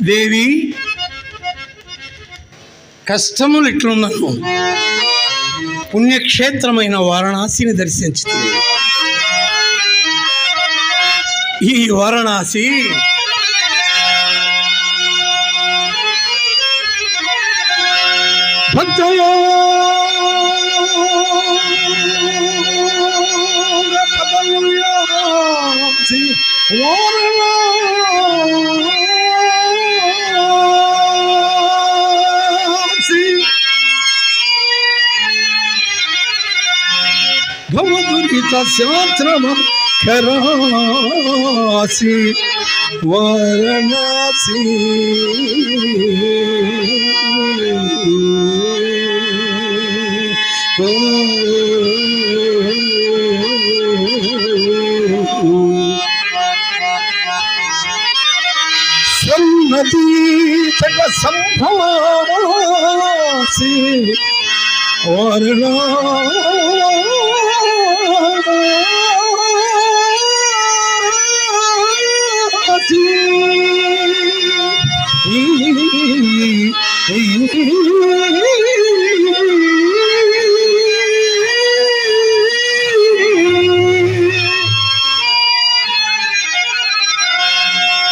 దేవి, కష్టములు ఇట్లున్నాను, పుణ్యక్షేత్రమైన వారణాసిని దర్శించుతుంది. ఈ వారణాసి భక్తయో భవదురిత శాస్త్రమ ఖరాసి వారణాసి సన్నతి తగ సంభవాసి వారణాసి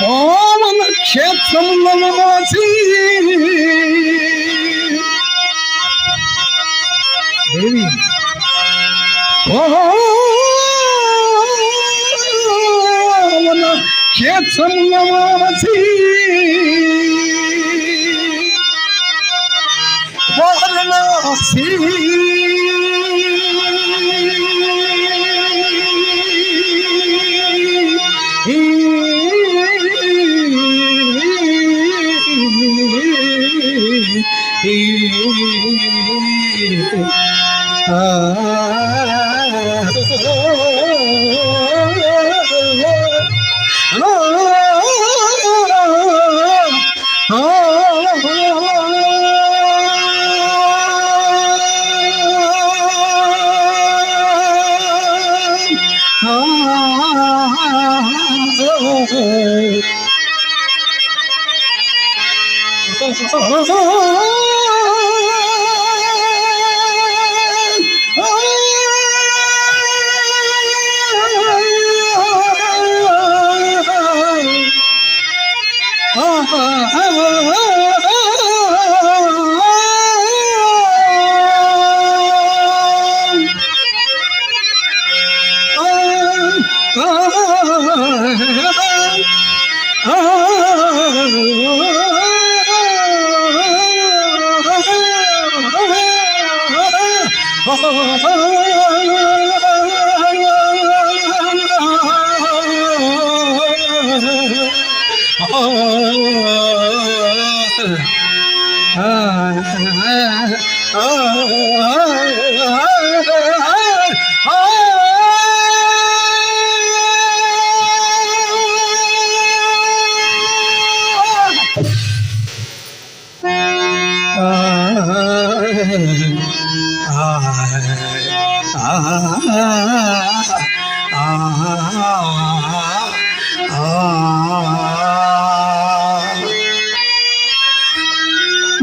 పావన క్షేత్రంలో నివాసి దేవి, పావన క్షేత్రంలో నివాసి వారణాసి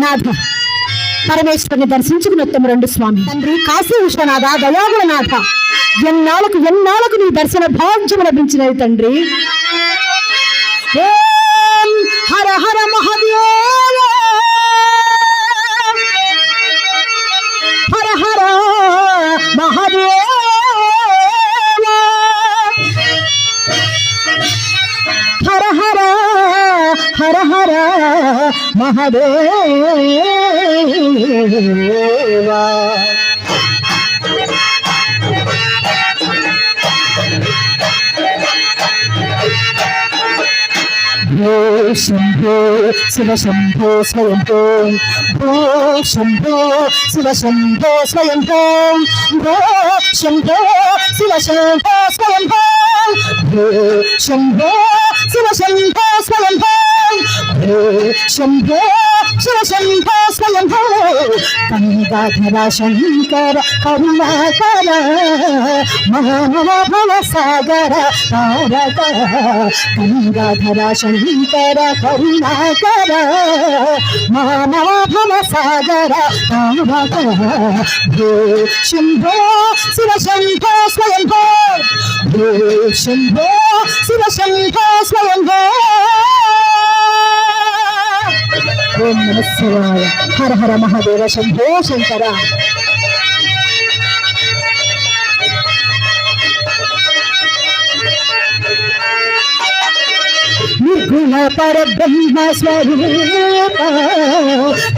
నాథ, పరమేశ్వరుని దర్శించుకుని రెండు స్వామి. తండ్రి కాశీ విశ్వనాథ, దయాగుణనాథ, ఎన్నాళ్ళకు నీ దర్శన భాగ్యం లభించినది తండ్రి. ఓం హర హర మహాదేవ, హర హర మహాదేవ, హర హర హర హర మహాదేవా. భో శంభో శివ శంభో స్వయంభో, భో శంభో శివ శంభో స్వయంభో, భో శంభో శివ శంభో స్వయంభో, భో శంభో శివ శంభో స్వయంభో, భో శంభో శివ శంభో స్వయంభో. గంగాధర శంకర కరుణాకర మానవ భవ సాగర తారక గంగాధర శంకర కరుణాకర మానవ భవ సాగర తారక భో శంభో శివ శంభో స్వయంభో భో శంభో శివ శంభో స్వయంభో ఓం నమః శివాయ హర హర మహాదేవ శంభో శంకర నిర్గుణ పరబ్రహ్మ స్వరూప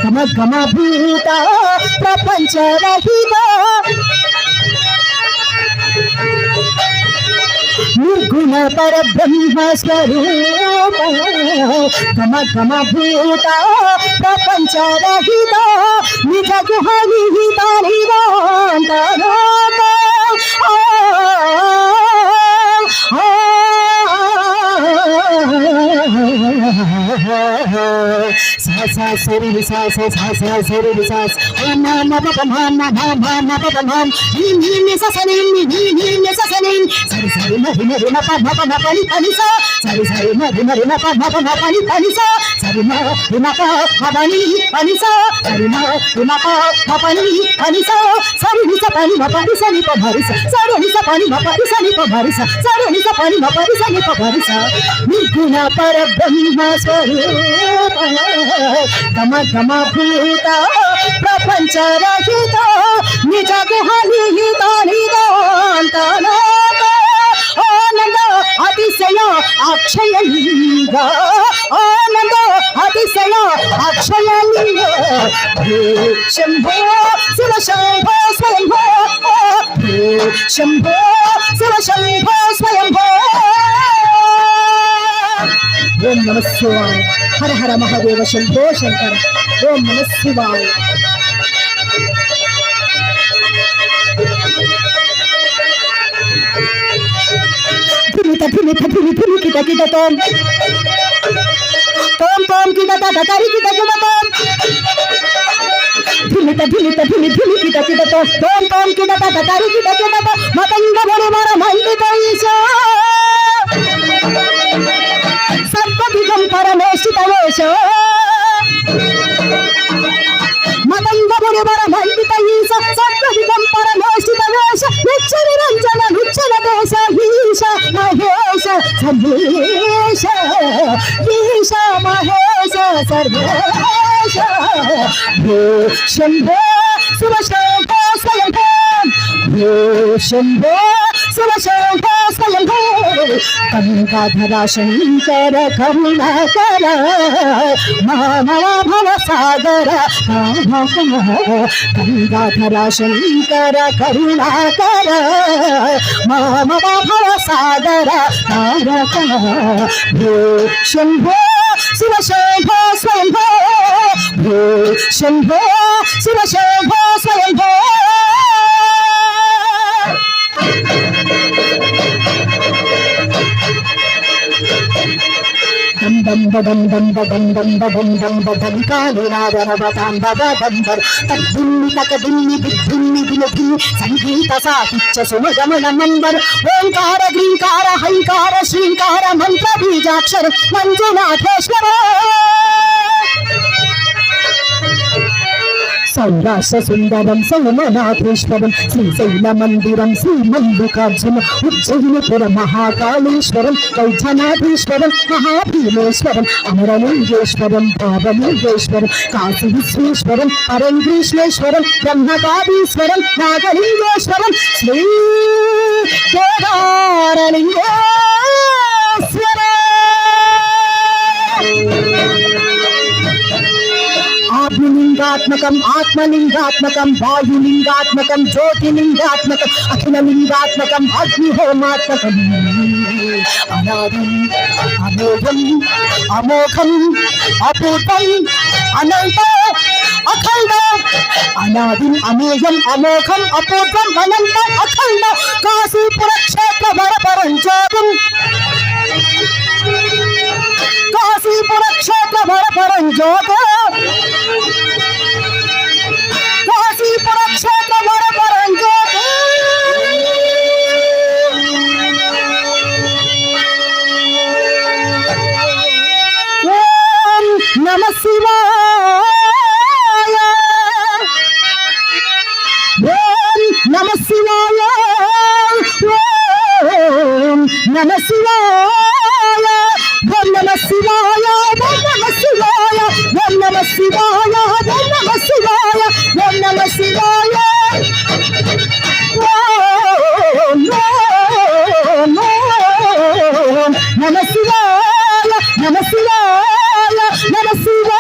గమ గమ భూత ప్రపంచ రహిత నిర్గుణ పరబ్రహ్మ స్వరూప గమ గమ భూత ప్రపంచ రహిత నిజ గుహ నిహిత నివాంతనాథ sa sari sa sari sa ma ma pa ma ma ma pa ma ni sa sa ni sa sa ni sari sari ma pa ma pa ni pa ni sa sari sari ma pa ma pa ni pa ni sa sari ma pa ma ni pa ni sa sari ma pa ma ni pa ni sa sari ni sa pa ni ma pa ni sa ni pa bhari sa sari ni sa pa ni ma pa ni sa ni pa bhari sa sari ni sa pa ni ma pa ni sa ni pa bhari sa nirguna parabrahma swarupa గమ గమ భూత ప్రపంచ రహిత నిజ గుహ నిహిత నిదాంతనాథ ఆనంద అతిశయ అక్షయలింగ ఆనంద అతిశయ అక్షయలింగ శంభో శివ శంభో స్వయంభో శంభో శివ శంభో స్వయంభో ఓం నమః శివాయ హర హర మహాదేవ శంభో శంకర ఓం నమః శివాయ ధిమిత ధిమిత ధిమి ధిమి కిట కిట తోం తోం తోం కిట తట తరి కిట కిట తోం ధిమిత ధిమిత ధిమి ధిమి కిట కిట తోం తోం తోం కిట తట తరి కిట కిట తోం మతంగ బరు మర మండిత ఈశా సర్వదిగం పరమేశిత వేష మతంగముని పరమండిత ఈశ సర్వదిగం పరమేశిత వేష నిత్య నిరంజన నిచ్చల దేశ ఈశ మహేశ సర్వేశ ఈశ మహేశ సర్వేశ భో శంభో శివ శంభో స్వయంభో భో శంభో శివ శంభో స్వయంభో గంగాధర శంకర కరుణాకర మానవ భవ సాగర గంగాధర శంకర కరుణాకర మానవ భవ సాగర తారక భో శంభో శివ శంభో స్వయంభో భో Shambho Shiva Shambho స్వయంభో dum dum ba dum dum ba dum dum ba dum dum ba dum kalu na da ba dum ba dum bar tadunni takadunni bidunni binudhi sangeeta sahitya sumagamana manbar omkara grinkara hankara shrinkara mantra bijakshara manjunatheshwara Saurashtra సుందరం సోమనాథేశ్వరం శ్రీశైల మందిరం శ్రీమల్లికార్జున ఉజ్జయినిపుర మహాకాళేశ్వరం వైద్యనాథేశ్వరం మహాభీమేశ్వరం అమరలింగేశ్వరం పావలింగేశ్వరం కాశీ విశ్వేశ్వరం పరంగ్రీశ్వేశ్వరం బ్రహ్మగాదీశ్వరం నాగలింగేశ్వరం శ్రీ కేదారలింగేశ్వర ఆత్మలింగాత్మకం ఆత్మలింగాత్మకం వాయులింగాత్మకం జ్యోతిలింగాత్మకం అఖిలలింగాత్మకం అగ్నిహోమాత్మకం అనాది అమోఘం అమోఘం అపూర్వం అనంత అఖండ అనాది అమేయం అమోఘం అపూర్వం అనంత అఖండ కాశీపుర క్షేత్ర వరపరం జ్యోతిం కాశీపుర క్షేత్ర వరపరం జ్యోతి కాశీపుర క్షేత్ర వరపరం జ్యోతి నమ శివాయ ఓం నమ శివాయ ఓం నమ శివాయ ఓం నమ శివాయ ఓం నమ శివాయ ఓం నమ శివాయ ఓం నమ శివాయ నమ శివాయ నమ శివాయ